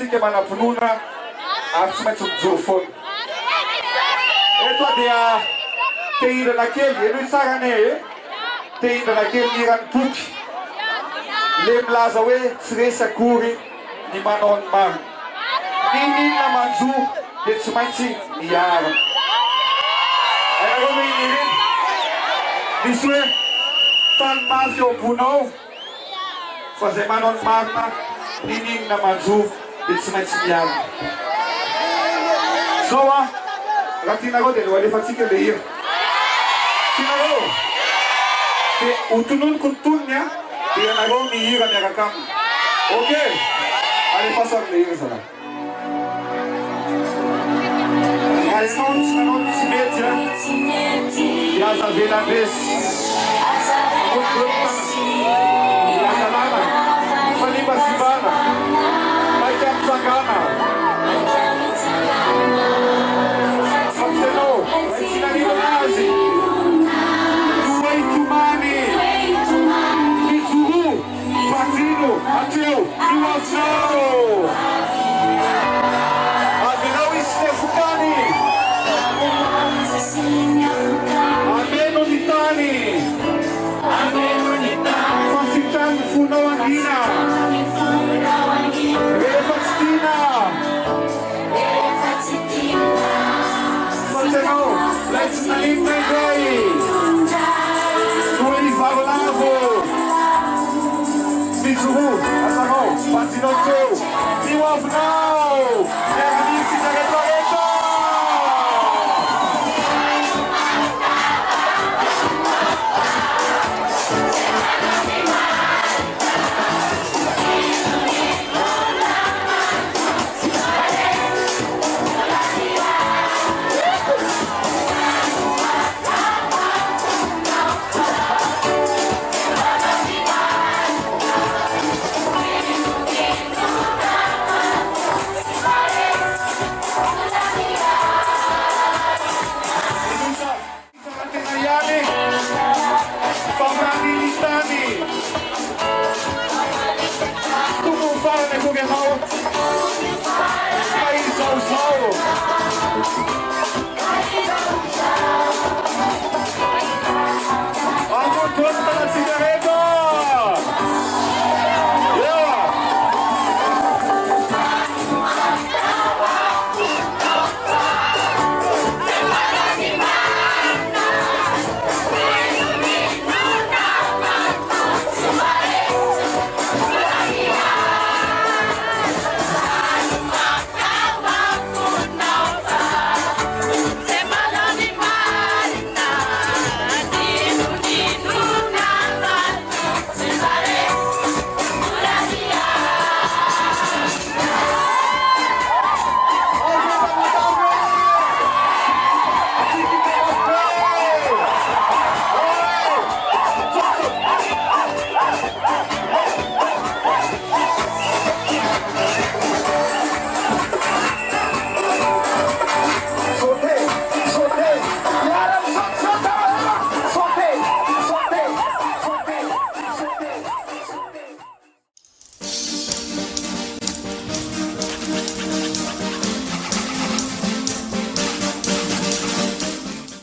tsika manam-pinoana ary tsy maintsy mijoro foana. Eto dia te-hindrana kely, eno tsara ne te-hindrana kely nirany boky. Le milaza hoe tsy resy akory ny manao ny marina. Ninona manjo dia tsy maintsy miara. Hainareo hoe iny ireny? Misy hoe tany mafy eo ambonao fa zay manao ny marina, ninona manjo dia tsy maintsy miara. Zao raha tianareo dia alefatsika le hira. Tianareo dia ho tononoko ny tonony dia ianareo mihira miaraka aminy. Ok? Alefasa le hira zala. Raha ianao tsy mety dia azavela ndresy. Iakalana, fanimbazimbana, maika mitsangana. Amtenao, raitsinanilo azy. Tuweitumani, Mizuru, Patino, Ateu, Iwasnao. Avinao Istefukani. Ameno Nitani. Fasitan Funawangina. Refastina. Fateno, let's name my day. Tuwei Varlavo. Mizuru, Asano, Patino, Iwasnao.